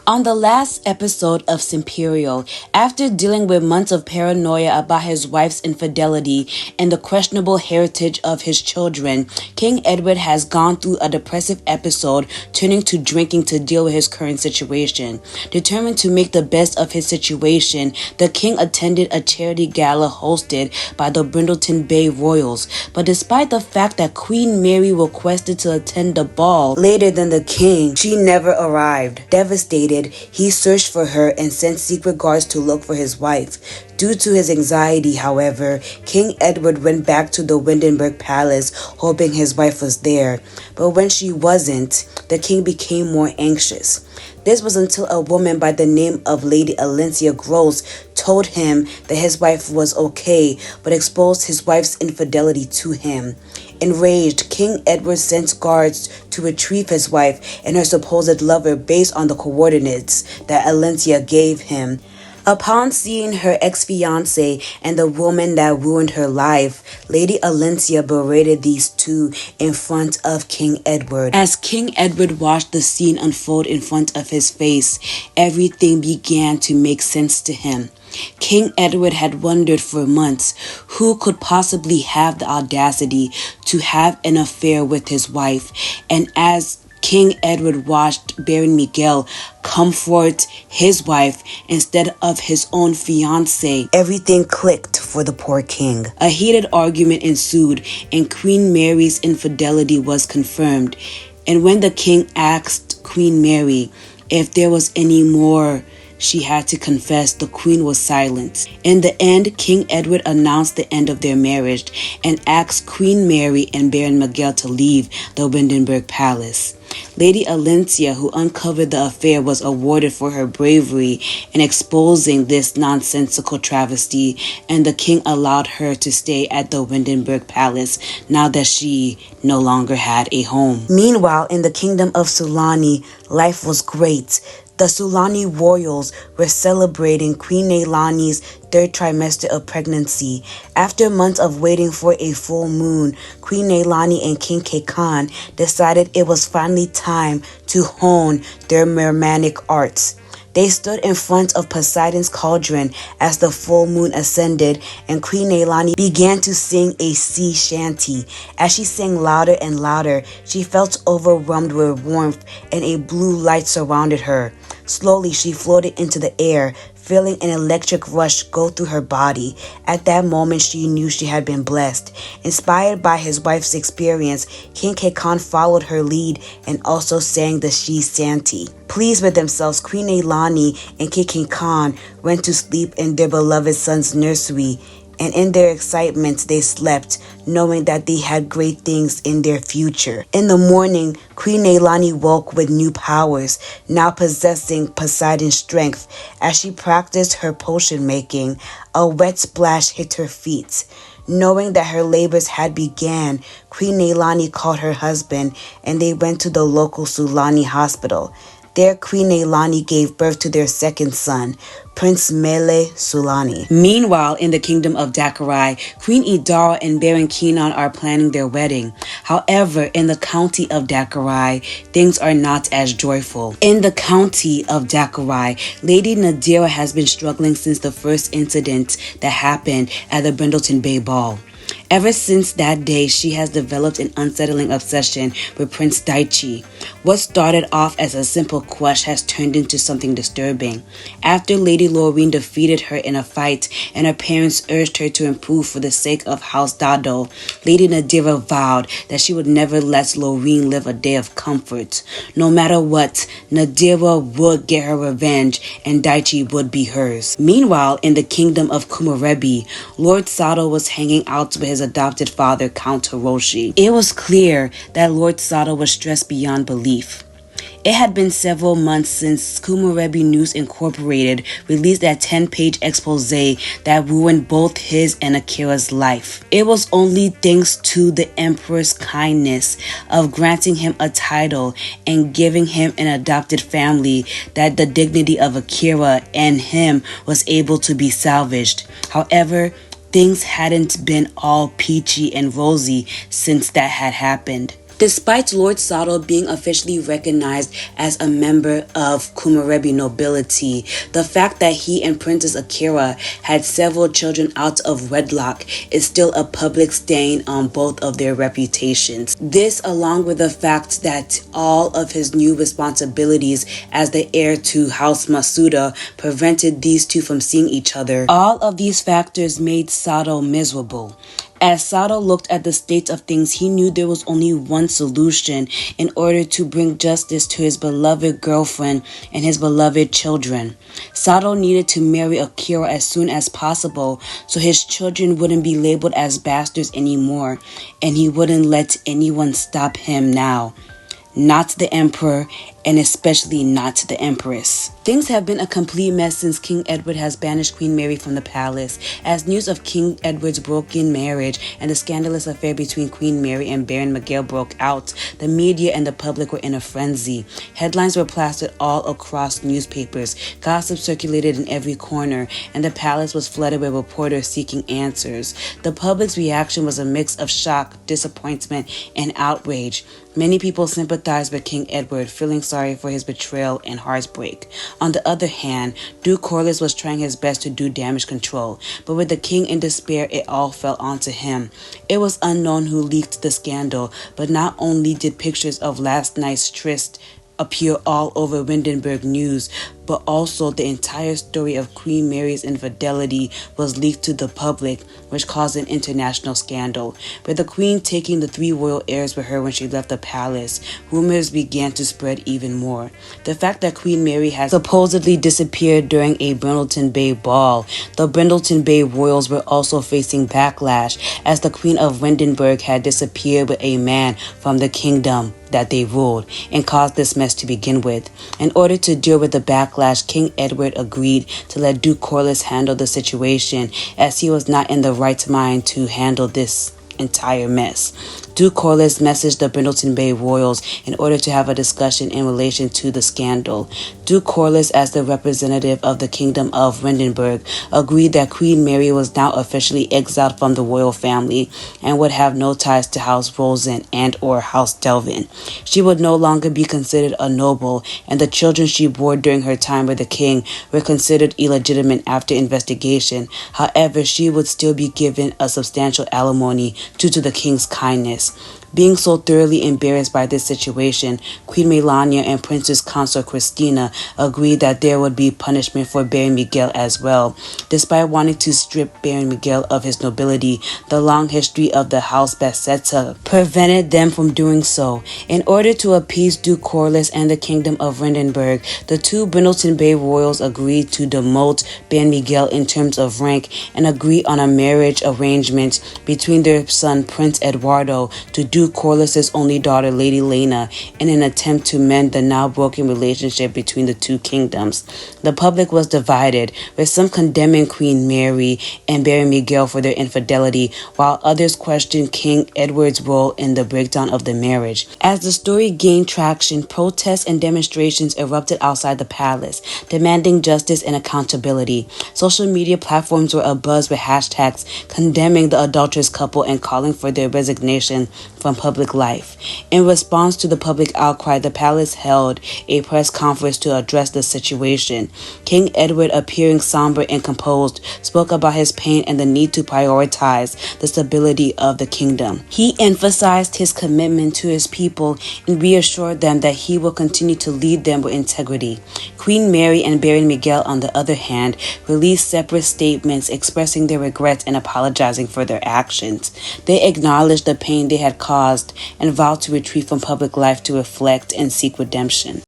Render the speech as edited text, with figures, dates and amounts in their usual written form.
On the last episode of Simperial, after dealing with months of paranoia about his wife's infidelity and the questionable heritage of his children, King Edward has gone through a depressive episode, turning to drinking to deal with his current situation. Determined to make the best of his situation, the king attended a charity gala hosted by the Brindleton Bay Royals. But despite the fact that Queen Mary requested to attend the ball later than the king, she never arrived. Devastated, he searched for her and sent secret guards to look for his wife. Due to his anxiety, however, King Edward went back to the Windenburg Palace hoping his wife was there. But when she wasn't, the king became more anxious. This was until a woman by the name of Lady Alencia Gross told him that his wife was okay, but exposed his wife's infidelity to him. Enraged, King Edward sent guards to retrieve his wife and her supposed lover based on the coordinates that Alencia gave him. Upon seeing her ex-fiancé and the woman that ruined her life, Lady Alencia berated these two in front of King Edward. As King Edward watched the scene unfold in front of his face, everything began to make sense to him. King Edward had wondered for months who could possibly have the audacity to have an affair with his wife, and as King Edward watched Baron Miguel comfort his wife instead of his own fiancée, everything clicked for the poor king. A heated argument ensued, and Queen Mary's infidelity was confirmed. And when the king asked Queen Mary if there was any more she had to confess, the queen was silent. In the end, King Edward announced the end of their marriage and asked Queen Mary and Baron Miguel to leave the Windenburg Palace. Lady Alencia, who uncovered the affair, was awarded for her bravery in exposing this nonsensical travesty, and the king allowed her to stay at the Windenburg Palace now that she no longer had a home. Meanwhile, in the kingdom of Sulani, life was great. The Sulani royals were celebrating Queen Nailani's third trimester of pregnancy. After months of waiting for a full moon, Queen Nailani and King Khakan decided it was finally time to hone their mermanic arts. They stood in front of Poseidon's cauldron as the full moon ascended, and Queen Nailani began to sing a sea shanty. As she sang louder and louder, she felt overwhelmed with warmth, and a blue light surrounded her. Slowly, she floated into the air, feeling an electric rush go through her body. At that moment, she knew she had been blessed. Inspired by his wife's experience, King Khakan followed her lead and also sang the she shanty. Pleased with themselves, Queen Nailani and King Khakan went to sleep in their beloved son's nursery, and in their excitement they slept, knowing that they had great things in their future. In the morning, Queen Nailani woke with new powers, now possessing Poseidon's strength. As she practiced her potion making, a wet splash hit her feet. Knowing that her labors had begun, Queen Nailani called her husband, and they went to the local Sulani hospital. There, Queen Nailani gave birth to their second son, Prince Mele Sulani. Meanwhile, in the kingdom of Dakari, Queen Idara and Baron Kenan are planning their wedding. However, in the county of Dakari, things are not as joyful. In the county of Dakari, Lady Nadira has been struggling since the first incident that happened at the Brindleton Bay Ball. Ever since that day, she has developed an unsettling obsession with Prince Daichi. What started off as a simple crush has turned into something disturbing. After Lady Lorraine defeated her in a fight and her parents urged her to improve for the sake of House Dado, Lady Nadira vowed that she would never let Lorraine live a day of comfort. No matter what, Nadira would get her revenge and Daichi would be hers. Meanwhile, in the kingdom of Komorebi, Lord Sato was hanging out with his adopted father, Count Hiroshi. It was clear that Lord Sato was stressed beyond belief. It had been several months since Komorebi News Incorporated released that 10-page expose that ruined both his and Akira's life. It was only thanks to the Emperor's kindness of granting him a title and giving him an adopted family that the dignity of Akira and him was able to be salvaged. However, things hadn't been all peachy and rosy since that had happened. Despite Lord Sado being officially recognized as a member of komorebi nobility, the fact that he and Princess Akira had several children out of wedlock is still a public stain on both of their reputations. This, along with the fact that all of his new responsibilities as the heir to House Masuda prevented these two from seeing each other, all of these factors made Sado miserable. As Sado looked at the state of things, he knew there was only one solution in order to bring justice to his beloved girlfriend and his beloved children. Sado needed to marry Akira as soon as possible so his children wouldn't be labeled as bastards anymore, and he wouldn't let anyone stop him now. Not the emperor, and especially not the empress. Things have been a complete mess since King Edward has banished Queen Mary from the palace. As news of King Edward's broken marriage and the scandalous affair between Queen Mary and Baron Miguel broke out, the media and the public were in a frenzy. Headlines were plastered all across newspapers, gossip circulated in every corner, and the palace was flooded with reporters seeking answers. The public's reaction was a mix of shock, disappointment, and outrage. Many people sympathized with King Edward, feeling sorry for his betrayal and heartbreak. On the other hand, Duke Corliss was trying his best to do damage control, but with the king in despair, it all fell onto him. It was unknown who leaked the scandal, but not only did pictures of last night's tryst appear all over Windenburg news, but also the entire story of Queen Mary's infidelity was leaked to the public, which caused an international scandal. With the Queen taking the 3 royal heirs with her when she left the palace, rumors began to spread even more. The fact that Queen Mary had supposedly disappeared during a Brindleton Bay ball, the Brindleton Bay royals were also facing backlash, as the Queen of Windenburg had disappeared with a man from the kingdom that they ruled, and caused this mess to begin with. In order to deal with the backlash, King Edward agreed to let Duke Corliss handle the situation, as he was not in the right mind to handle this entire mess. Duke Corliss messaged the Brindleton Bay royals in order to have a discussion in relation to the scandal. Duke Corliss, as the representative of the Kingdom of Windenburg, agreed that Queen Mary was now officially exiled from the royal family and would have no ties to House Rosen and or House Delvin. She would no longer be considered a noble, and the children she bore during her time with the king were considered illegitimate after investigation. However, she would still be given a substantial alimony due to the king's kindness. Being so thoroughly embarrassed by this situation, Queen Melania and Princess Consort Christina agreed that there would be punishment for Baron Miguel as well. Despite wanting to strip Baron Miguel of his nobility, the long history of the House Basetta prevented them from doing so. In order to appease Duke Corliss and the Kingdom of Windenburg, the 2 Brindleton Bay royals agreed to demote Baron Miguel in terms of rank and agree on a marriage arrangement between their son Prince Eduardo to Duke Corliss's only daughter, Lady Lena, in an attempt to mend the now broken relationship between the 2 kingdoms. The public was divided, with some condemning Queen Mary and Baron Miguel for their infidelity, while others questioned King Edward's role in the breakdown of the marriage. As the story gained traction, protests and demonstrations erupted outside the palace, demanding justice and accountability. Social media platforms were abuzz with hashtags condemning the adulterous couple and calling for their resignation from public life. In response to the public outcry, the palace held a press conference to address the situation. King Edward, appearing somber and composed, spoke about his pain and the need to prioritize the stability of the kingdom. He emphasized his commitment to his people and reassured them that he will continue to lead them with integrity. Queen Mary and Baron Miguel, on the other hand, released separate statements expressing their regrets and apologizing for their actions. They acknowledged the pain they had caused and vowed to retreat from public life to reflect and seek redemption.